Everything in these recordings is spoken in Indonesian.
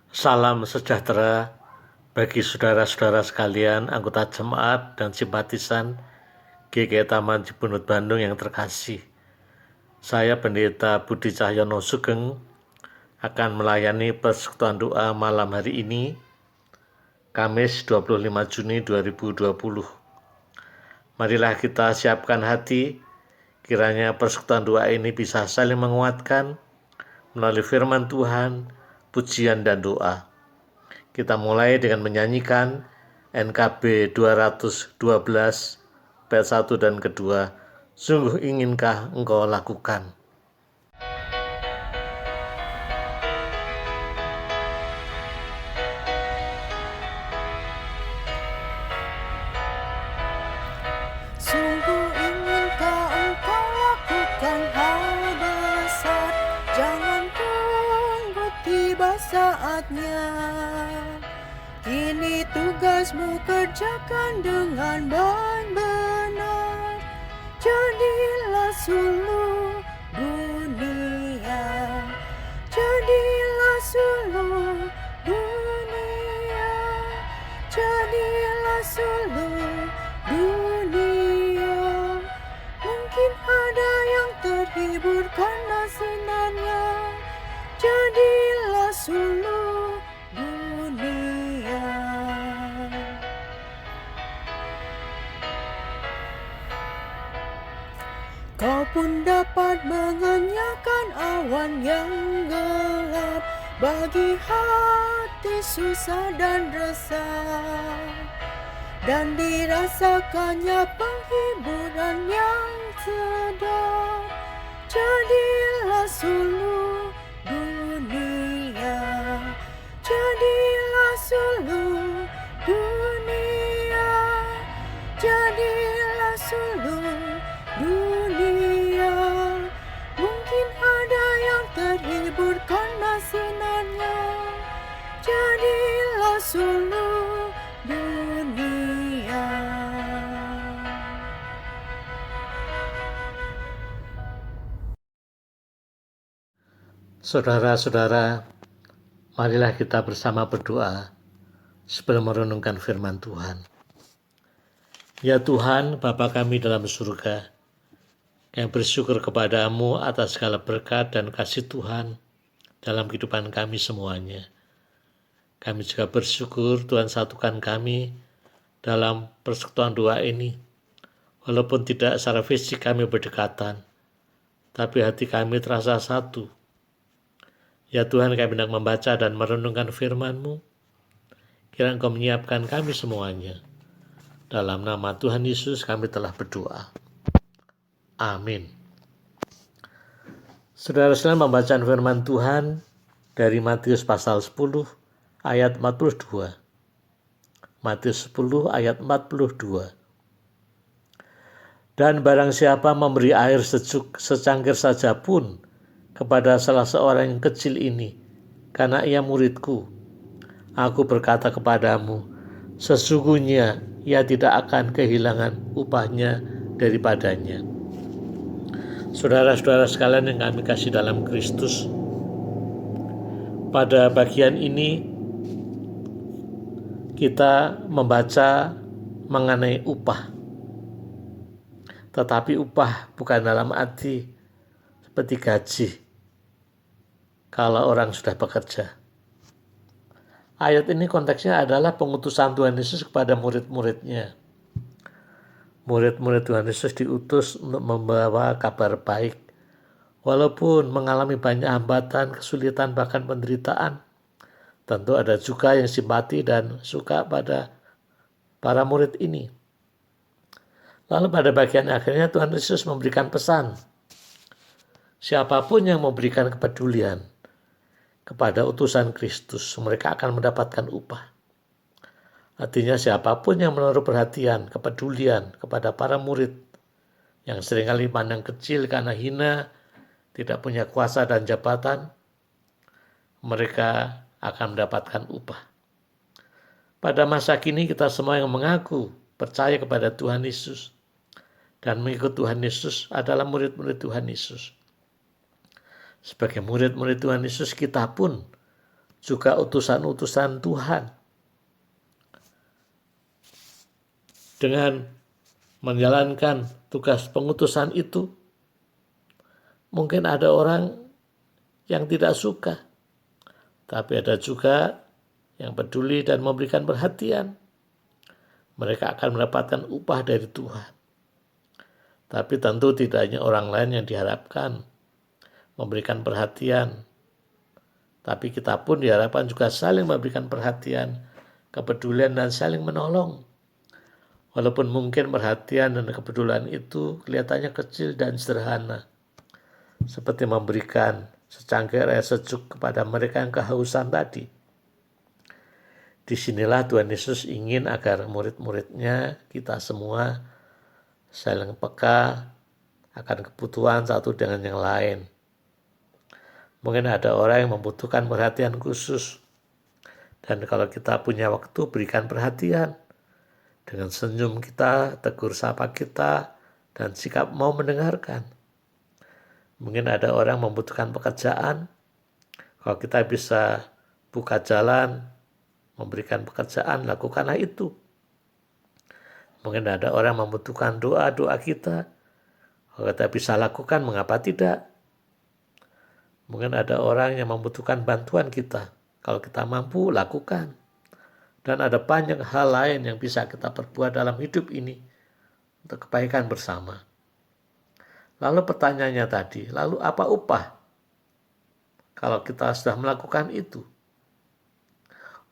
Salam sejahtera bagi saudara-saudara sekalian, anggota jemaat dan simpatisan GKI Taman Cibunut Bandung yang terkasih. Saya Pendeta Budi Cahyono Sugeng akan melayani persekutuan doa malam hari ini, Kamis 25 Juni 2020. Marilah kita siapkan hati, kiranya persekutuan doa ini bisa saling menguatkan melalui firman Tuhan, pujian dan doa. Kita mulai dengan menyanyikan NKB 212 bait 1 dan kedua. Sungguh inginkah engkau lakukan? Sungguh inginkah engkau lakukan hal besar, jangan tunggu tiba saatnya. Kini tugasmu kerjakan dengan baik benar, jadilah suluh dunia, jadilah suluh dunia, jadilah suluh dunia. Mungkin ada yang terhibur karena sinarnya, jadilah suluh dunia. Kau pun dapat mengenyahkan awan yang gelap bagi hati susah dan resah, dan dirasakannya penghiburan yang sedap. Jadilah suluh dunia, jadilah suluh dunia, jadilah suluh dunia. Mungkin ada yang terhibur karena sinarnya, jadilah suluh dunia. Saudara-saudara, marilah kita bersama berdoa sebelum merenungkan firman Tuhan. Ya Tuhan, Bapa kami dalam surga, kami bersyukur kepadamu atas segala berkat dan kasih Tuhan dalam kehidupan kami semuanya. Kami juga bersyukur Tuhan satukan kami dalam persekutuan doa ini. Walaupun tidak secara fisik kami berdekatan, tapi hati kami terasa satu. Ya Tuhan, kami hendak membaca dan merenungkan firman-Mu. Kiranya Engkau menyiapkan kami semuanya. Dalam nama Tuhan Yesus kami telah berdoa. Amin. Saudara-saudara, membacaan firman Tuhan dari Matius pasal 10 ayat 42. Matius 10 ayat 42. Dan barang siapa memberi air sejuk secangkir saja pun kepada salah seorang yang kecil ini, karena ia muridku, aku berkata kepadamu, sesungguhnya ia tidak akan kehilangan upahnya daripadanya. Saudara-saudara sekalian yang kami kasih dalam Kristus, pada bagian ini kita membaca mengenai upah. Tetapi upah bukan dalam arti seperti gaji kalau orang sudah bekerja. Ayat ini konteksnya adalah pengutusan Tuhan Yesus kepada murid-muridnya. Murid-murid Tuhan Yesus diutus untuk membawa kabar baik. Walaupun mengalami banyak hambatan, kesulitan, bahkan penderitaan, tentu ada juga yang simpati dan suka pada para murid ini. Lalu pada bagian akhirnya Tuhan Yesus memberikan pesan. Siapapun yang memberikan kepedulian kepada utusan Kristus, mereka akan mendapatkan upah. Artinya siapapun yang menaruh perhatian, kepedulian kepada para murid yang seringkali pandang kecil karena hina, tidak punya kuasa dan jabatan, mereka akan mendapatkan upah. Pada masa kini kita semua yang mengaku percaya kepada Tuhan Yesus dan mengikut Tuhan Yesus adalah murid-murid Tuhan Yesus. Sebagai murid-murid Tuhan Yesus, kita pun juga utusan-utusan Tuhan. Dengan menjalankan tugas pengutusan itu, mungkin ada orang yang tidak suka, tapi ada juga yang peduli dan memberikan perhatian. Mereka akan mendapatkan upah dari Tuhan. Tapi tentu tidak hanya orang lain yang diharapkan memberikan perhatian, tapi kita pun diharapkan juga saling memberikan perhatian, kepedulian, dan saling menolong. Walaupun mungkin perhatian dan kepedulian itu kelihatannya kecil dan sederhana, seperti memberikan secangkir air sejuk kepada mereka yang kehausan tadi. Disinilah Tuhan Yesus ingin agar murid-muridnya, kita semua, saling peka akan kebutuhan satu dengan yang lain. Mungkin ada orang yang membutuhkan perhatian khusus, dan kalau kita punya waktu, berikan perhatian. Dengan senyum kita, tegur sapa kita, dan sikap mau mendengarkan. Mungkin ada orang membutuhkan pekerjaan, kalau kita bisa buka jalan, memberikan pekerjaan, lakukanlah itu. Mungkin ada orang membutuhkan doa kita, kalau kita bisa lakukan, mengapa tidak? Mungkin ada orang yang membutuhkan bantuan kita. Kalau kita mampu, lakukan. Dan ada banyak hal lain yang bisa kita perbuat dalam hidup ini untuk kebaikan bersama. Lalu pertanyaannya tadi, lalu apa upah kalau kita sudah melakukan itu?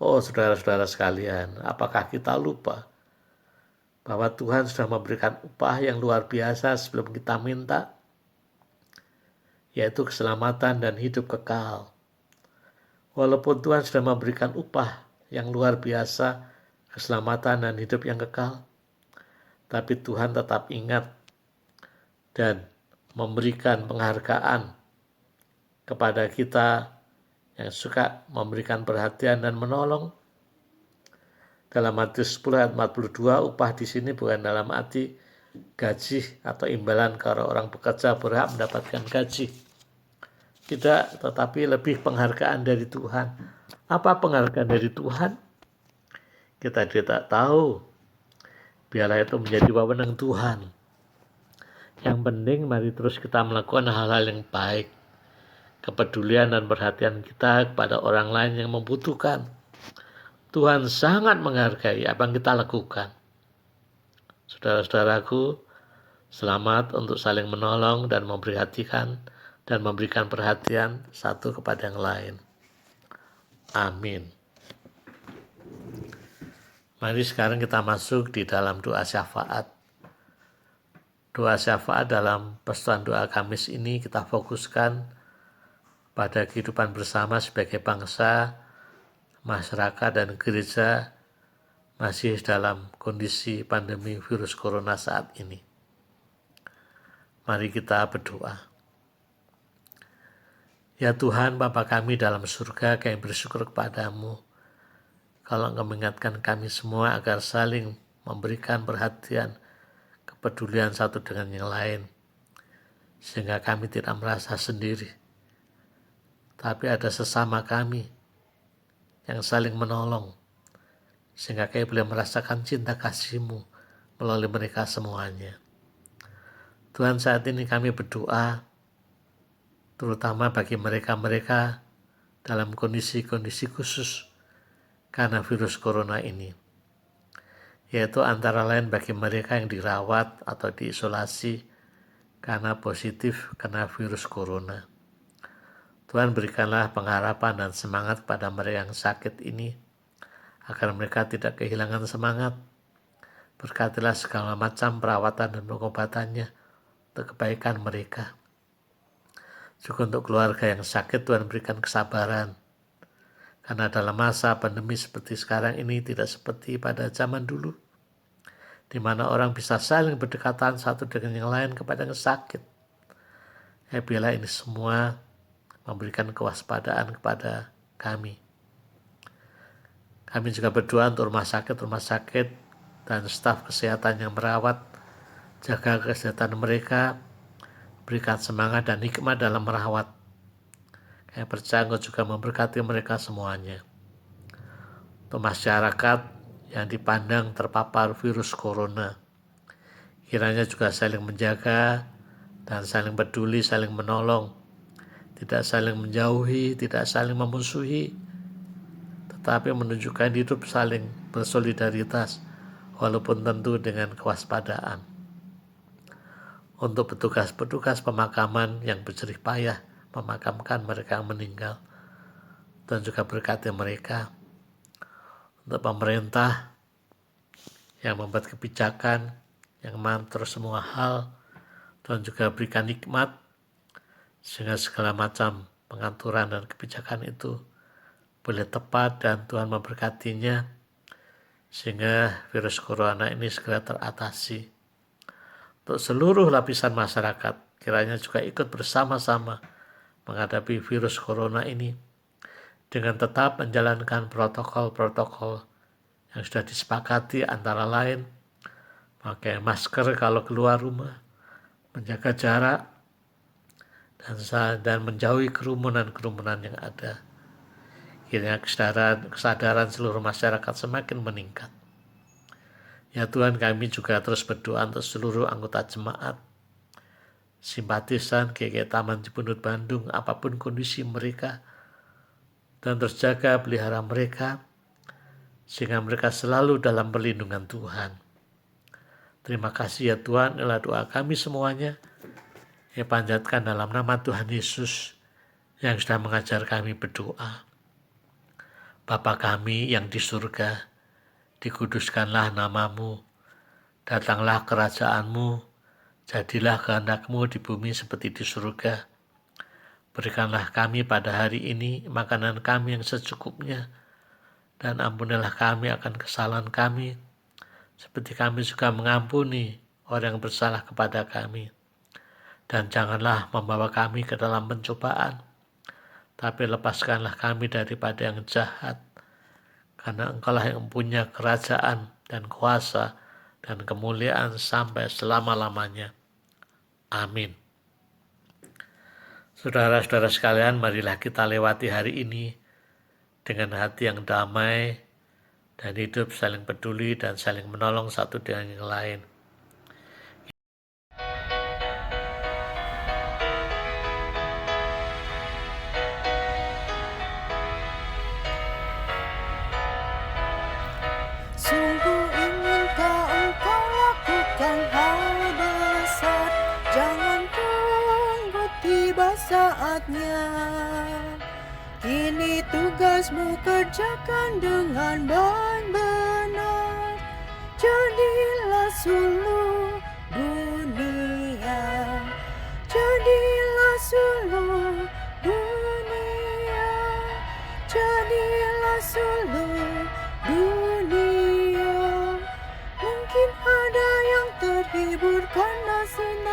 Oh, saudara-saudara sekalian, apakah kita lupa bahwa Tuhan sudah memberikan upah yang luar biasa sebelum kita minta? Yaitu keselamatan dan hidup kekal. Walaupun Tuhan sudah memberikan upah yang luar biasa, keselamatan dan hidup yang kekal, tapi Tuhan tetap ingat dan memberikan penghargaan kepada kita yang suka memberikan perhatian dan menolong. Dalam Matius 10 ayat 42, upah di sini bukan dalam arti gaji atau imbalan kalau orang bekerja berhak mendapatkan gaji. Tidak, tetapi lebih penghargaan dari Tuhan. Apa penghargaan dari Tuhan? Kita tidak tahu. Biarlah itu menjadi wewenang Tuhan. Yang penting mari terus kita melakukan hal-hal yang baik. Kepedulian dan perhatian kita kepada orang lain yang membutuhkan. Tuhan sangat menghargai apa yang kita lakukan. Saudara-saudaraku, selamat untuk saling menolong dan memperhatikan dan memberikan perhatian satu kepada yang lain. Amin. Mari sekarang kita masuk di dalam doa syafaat. Doa syafaat dalam persatuan doa Kamis ini kita fokuskan pada kehidupan bersama sebagai bangsa, masyarakat, dan gereja masih dalam kondisi pandemi virus corona saat ini. Mari kita berdoa. Ya Tuhan, Bapa kami dalam surga, kami bersyukur kepadamu kalau Engkau mengingatkan kami semua agar saling memberikan perhatian, kepedulian satu dengan yang lain, sehingga kami tidak merasa sendiri, tapi ada sesama kami yang saling menolong, sehingga kami boleh merasakan cinta kasih-Mu melalui mereka semuanya. Tuhan, saat ini kami berdoa, terutama bagi mereka-mereka dalam kondisi-kondisi khusus karena virus corona ini, yaitu antara lain bagi mereka yang dirawat atau diisolasi karena positif kena virus corona. Tuhan, berikanlah pengharapan dan semangat pada mereka yang sakit ini, agar mereka tidak kehilangan semangat. Berkatilah segala macam perawatan dan pengobatannya untuk kebaikan mereka. Juga untuk keluarga yang sakit, Tuhan berikan kesabaran. Karena dalam masa pandemi seperti sekarang ini tidak seperti pada zaman dulu, di mana orang bisa saling berdekatan satu dengan yang lain kepada yang sakit. Biarlah ini semua memberikan kewaspadaan kepada kami. Kami juga berdoa untuk rumah sakit dan staf kesehatan yang merawat, jaga kesehatan mereka, berikan semangat dan hikmat dalam merawat. Saya percaya Engkau juga memberkati mereka semuanya. Untuk masyarakat yang dipandang terpapar virus corona, kiranya juga saling menjaga dan saling peduli, saling menolong, tidak saling menjauhi, tidak saling memusuhi, tetapi menunjukkan hidup saling bersolidaritas, walaupun tentu dengan kewaspadaan. Untuk petugas-petugas pemakaman yang berjerih payah memakamkan mereka yang meninggal, dan juga berkati mereka. Untuk pemerintah yang membuat kebijakan, yang mengatur semua hal, Tuhan juga berikan nikmat sehingga segala macam pengaturan dan kebijakan itu boleh tepat dan Tuhan memberkatinya sehingga virus corona ini segera teratasi. Untuk seluruh lapisan masyarakat, kiranya juga ikut bersama-sama menghadapi virus corona ini dengan tetap menjalankan protokol-protokol yang sudah disepakati, antara lain pakai masker kalau keluar rumah, menjaga jarak, dan menjauhi kerumunan-kerumunan yang ada. Kiranya kesadaran seluruh masyarakat semakin meningkat. Ya Tuhan, kami juga terus berdoa untuk seluruh anggota jemaat, simpatisan GKI Taman Cipunut Bandung, apapun kondisi mereka, dan terus jaga pelihara mereka, sehingga mereka selalu dalam perlindungan Tuhan. Terima kasih ya Tuhan, inilah doa kami semuanya, yang panjatkan dalam nama Tuhan Yesus, yang sudah mengajar kami berdoa. Bapa kami yang di surga, dikuduskanlah namamu, datanglah kerajaanmu, jadilah kehendak-Mu di bumi seperti di surga. Berikanlah kami pada hari ini makanan kami yang secukupnya, dan ampunilah kami akan kesalahan kami, seperti kami juga mengampuni orang yang bersalah kepada kami. Dan janganlah membawa kami ke dalam pencobaan, tapi lepaskanlah kami daripada yang jahat, karena Engkaulah yang punya kerajaan dan kuasa dan kemuliaan sampai selama-lamanya. Amin. Saudara-saudara sekalian, marilah kita lewati hari ini dengan hati yang damai dan hidup saling peduli dan saling menolong satu dengan yang lain. Sungguh inginkah engkau lakukan hal besar, jangan tunggu tiba saatnya. Kini tugasmu kerjakan dengan baik benar. Jadilah suluh dunia, jadilah suluh dunia, jadilah suluh dunia. Mungkin ada yang terhibur karena sinar